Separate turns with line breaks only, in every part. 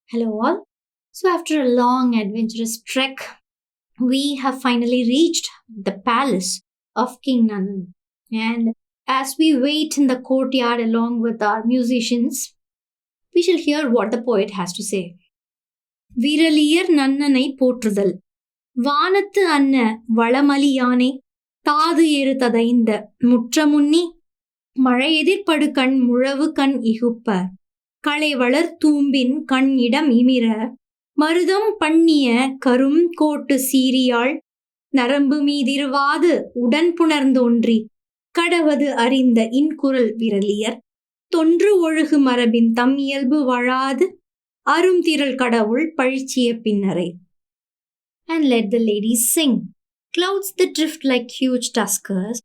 Hello, all. So, after a long adventurous trek, we have finally reached the palace of King Nannan. And as we wait in the courtyard along with our musicians, we shall hear what the poet has to say. விரலியர் நன்னனை போற்றுதல் வானத்து அன்ன வளமலி யானை தாது ஏறு ததைந்த முற்றமுன்னி மழையெதிர்படு கண் முழவு கண் இகுப்ப களைவளர் தூம்பின் கண் இடம் இமிர மருதம் பண்ணிய கரும் கோட்டு சீரியாள் நரம்பு மீதிருவாது உடன் புணர்ந்தோன்றி கடவது அறிந்த இன்குரல் விரலியர் தொன்று ஒழுகு மரபின் தம் இயல்பு வாழாது அரும் திரள் கடவுள் பழிச்சிய பின்னரை. And let the ladies sing. Clouds that drift like huge tuskers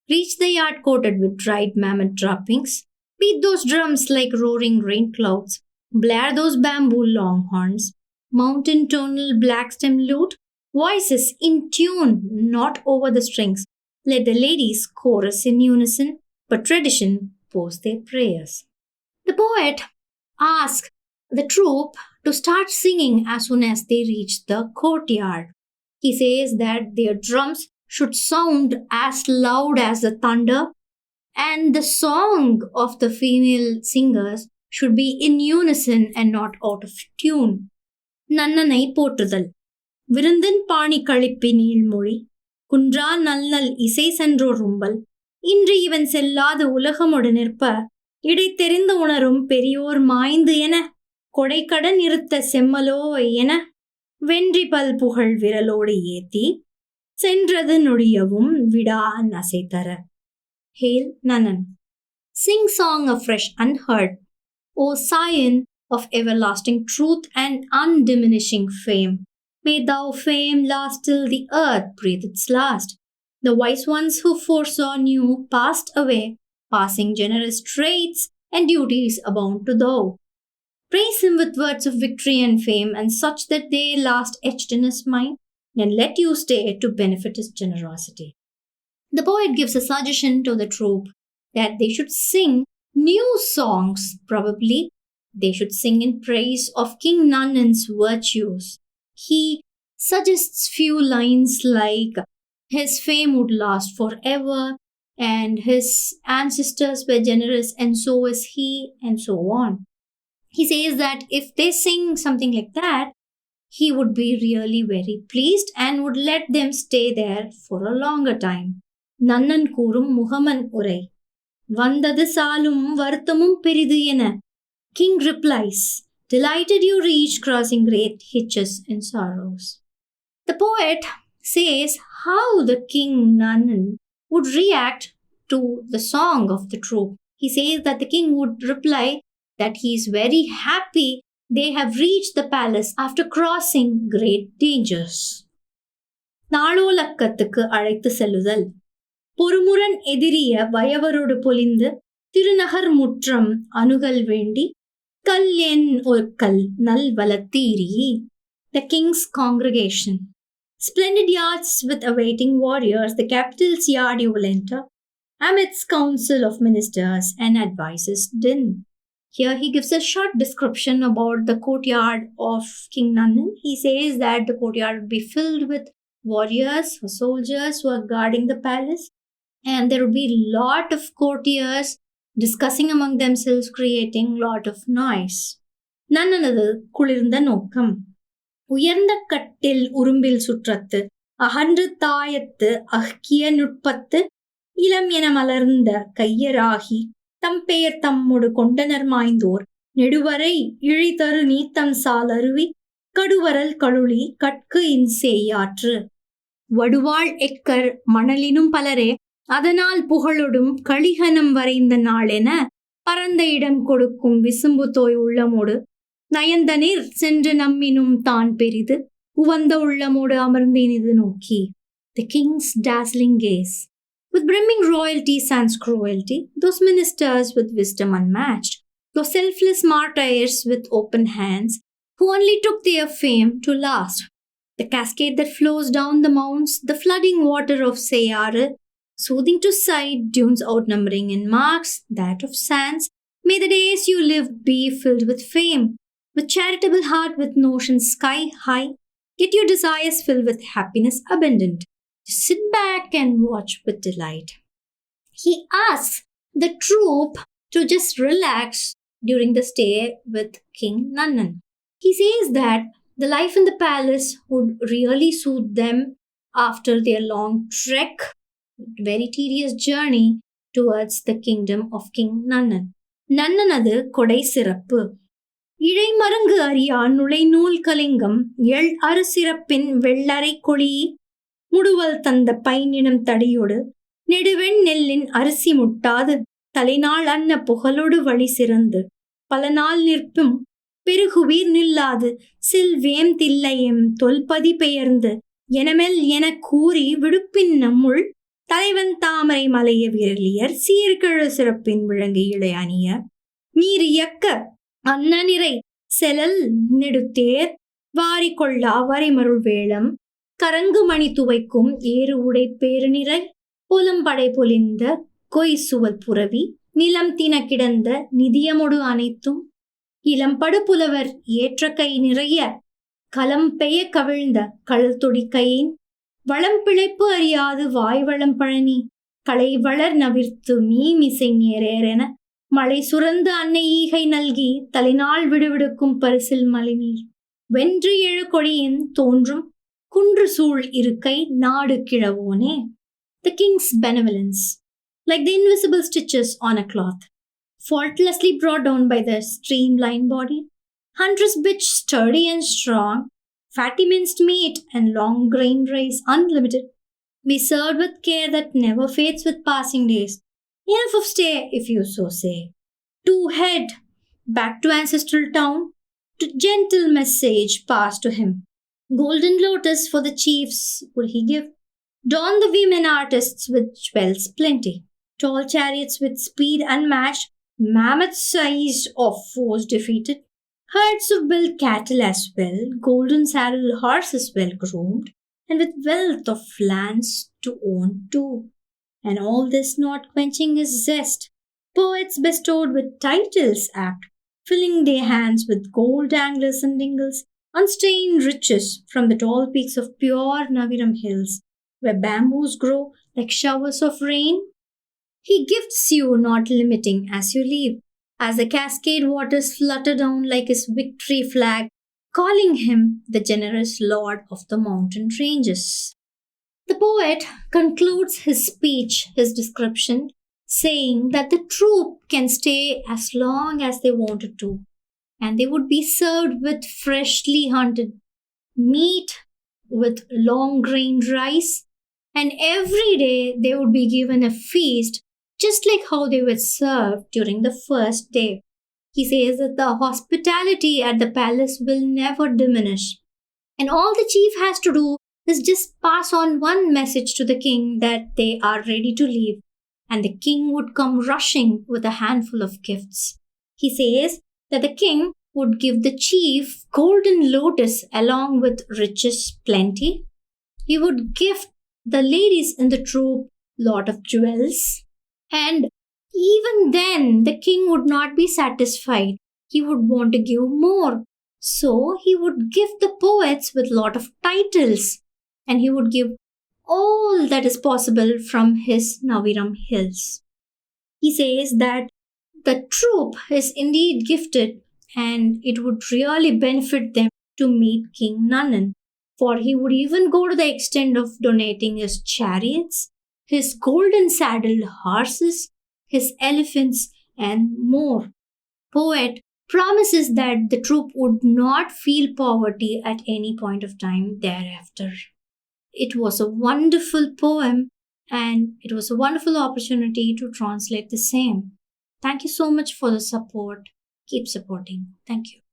reach the yard coated with dried mammoth droppings. Beat those drums like roaring rain clouds. Blare those bamboo longhorns. Mountain tonal black stem lute. Voices in tune, not over the strings. Let the ladies chorus in unison, but tradition post their prayers. The poet asks the troupe to start singing as soon as they reach the courtyard. He says that their drums should sound as loud as the thunder, and the song of the female singers should be in unison and not out of tune. நன்னனை போற்றுதல் விருந்தின் பாணி கழிப்பி நீள்மொழி குன்றா நல்நல் இசை சென்றோர் rumbal இன்று இவன் செல்லாது உலகமொடு நிற்ப இடைத்தெரிந்து உணரும் பெரியோர் மாய்ந்து என கொடைக்கடன் இருத்த செம்மலோ என வென்றி பல் புகழ் விரலோடு ஏத்தி சென்றது நொடியவும் விடா நசைத்தர. Hail Nannan. Sing song afresh unheard, O scion of everlasting truth and undiminishing fame. May thou fame last till the earth breathe its last. The wise ones who foresaw knew passed away, passing generous traits and duties abound to thou. Praise him with words of victory and fame, and such that they last etched in his mind, and let you stay to benefit his generosity. The poet gives a suggestion to the troupe that they should sing new songs. Probably they should sing in praise of King Nannan's virtues. He suggests few lines like his fame would last forever, and his ancestors were generous, and so is he, and so on. He says that if they sing something like that, he would be really very pleased and would let them stay there for a longer time. Nannan கூறும் முகமன் உரை வந்தது சாலும் வருத்தமும் பெரிது என. King replies, delighted you reach crossing great hitches and sorrows. The poet says how the King Nannan would react to the song of the troupe. He says that the king would reply that he is very happy they have reached the palace after crossing great dangers. நாளோலக்கத்துக்கு அழைத்து செல்லுதல் பொறுமுரண் எதிரிய வயவரோடு பொலிந்து திருநகர் முற்றம் அணுகல் வேண்டி கல் என் ஒற்கல் நல் வலத்தீரி. The king's congregation. Splendid yards with awaiting warriors, the capital's yard you will enter, amidst council of ministers and advisers din. Here he gives a short description about the courtyard of King Nannan. He says that the courtyard would be filled with warriors or soldiers who are guarding the palace, and there would be a lot of courtiers discussing among themselves, creating a lot of noise. நன்னனது குளிர்ந்த நோக்கம் உயர்ந்த கட்டில் உரும்பில் சுற்றத்து அகன்று தாயத்து அக்கிய நுட்பத்து இளம் என மலர்ந்த கையராகி தம் பெயர் தம்மொடு கொண்டனர் மாய்ந்தோர் நெடுவரை இழிதரு நீத்தம் சால் அருவி கடுவரல் கழுளி கட்கு இன்சேயாற்று வடுவாள் எக்கர் மணலினும் பலரே அதனால் புகழொடும் களிகனம் வரைந்த நாளென பரந்த இடம் கொடுக்கும் விசும்பு தோய் உள்ளமோடு நயந்தனிர் சென்று நம்மினும் தான் பெரிது உவந்த உள்ளமோடு அமர்ந்தினிது நோக்கி. The king's dazzling gaze. With brimming royalty sans cruelty, those ministers with wisdom unmatched, those selfless martyrs with open hands, who only took their fame to last. The cascade that flows down the mounts, the flooding water of Seyare, soothing to sight, dunes outnumbering in marks that of sands. May the days you live be filled with fame. with charitable heart, with notions sky high, get your desires filled with happiness abundant. Sit back and watch with delight. He asks the troop to just relax during the stay with King Nannan. He says that the life in the palace would really suit them after their long trek, very tedious journey towards the kingdom of King Nannan. நன்னனது கொடை சிறப்பு இழைமருங்கு அறியா நுழைநூல் கலிங்கம் எள் அறு சிறப்பின் வெள்ளரை கொளி முடுவல் தந்த பைநினம் தடியோடு நெடுவெண் நெல்லின் அரிசி முட்டாது தலைநாள் அன்ன புகழோடு வழி சிறந்து பல நாள் நிற்பும் பெருகுவீர் நில்லாது சில்வேம் தில்லையம் தொல்பதி பெயர்ந்து எனமெல் எனக் கூறி விடுப்பின் நம்முள் தலைவன் தாமரை மலைய விரலியர் சீர்கிழ சிறப்பின் விளங்கு இழை அணிய நீர் இயக்க அன்னநிறை செலல் நெடுத்தேர் வாரிக்கொள்ளா வரைமருள் வேளம் கரங்கு மணி துவைக்கும் ஏறு உடை பேருநிறை புலம்படை பொலிந்த கொய் சுவல் புரவி நிலம் தின கிடந்த நிதியமொடு அனைத்தும் இளம்படு புலவர் ஏற்ற கை நிறைய களம் பெய கவிழ்ந்த கழல் தொடிக்கையின் வளம் பிழைப்பு அறியாது வாய்வளம் பழனி களை வளர் நவிர்த்து மீமிசை நேரேரென மழை சுரந்து அன்னை ஈகை நல்கி தலைநாள் விடுவிடுக்கும் பரிசில் மலைநீர் வென்று எழு கொடியின் தோன்றும் குன்று சூழ் இருக்கை நாடு கிழவோனே. The king's benevolence, like the invisible stitches on a cloth, faultlessly brought down by the streamlined body, hunter's bitch sturdy and strong, fatty minced meat and long grain rice unlimited, be served with care that never fades with passing days. Enough of stay, if you so say. To head back to ancestral town, to gentle message passed to him. Golden lotus for the chiefs would he give, don the women artists with jewels plenty, tall chariots with speed unmatched, mammoth-sized of foes defeated, herds of bull cattle as well, golden saddle horses well groomed, and with wealth of lands to own too. And all this not quenching his zest, poets bestowed with titles apt, filling their hands with gold danglers and dingles, unstained riches from the tall peaks of pure Naviram Hills, where bamboos grow like showers of rain. He gifts you not limiting as you leave, as the cascade waters flutter down like his victory flag, calling him the generous lord of the mountain ranges. The poet concludes his speech, his description, saying that the troop can stay as long as they wanted to, and they would be served with freshly hunted meat, with long grain rice, and every day they would be given a feast just like how they were served during the first day. He says that the hospitality at the palace will never diminish. And all the chief has to do is just pass on one message to the king that they are ready to leave. And the king would come rushing with a handful of gifts. He says that the king would give the chief golden lotus along with riches plenty. He would gift the ladies in the troop lot of jewels. And even then, the king would not be satisfied. He would want to give more. So he would gift the poets with lot of titles. And he would give all that is possible from his Naviram Hills. He says that the troop is indeed gifted and it would really benefit them to meet King Nannan. For he would even go to the extent of donating his chariots, his golden saddled horses, his elephants, and more. Poet promises that the troop would not feel poverty at any point of time thereafter. It was a wonderful poem and it was a wonderful opportunity to translate the same. Thank you so much for the support. Keep supporting. Thank you.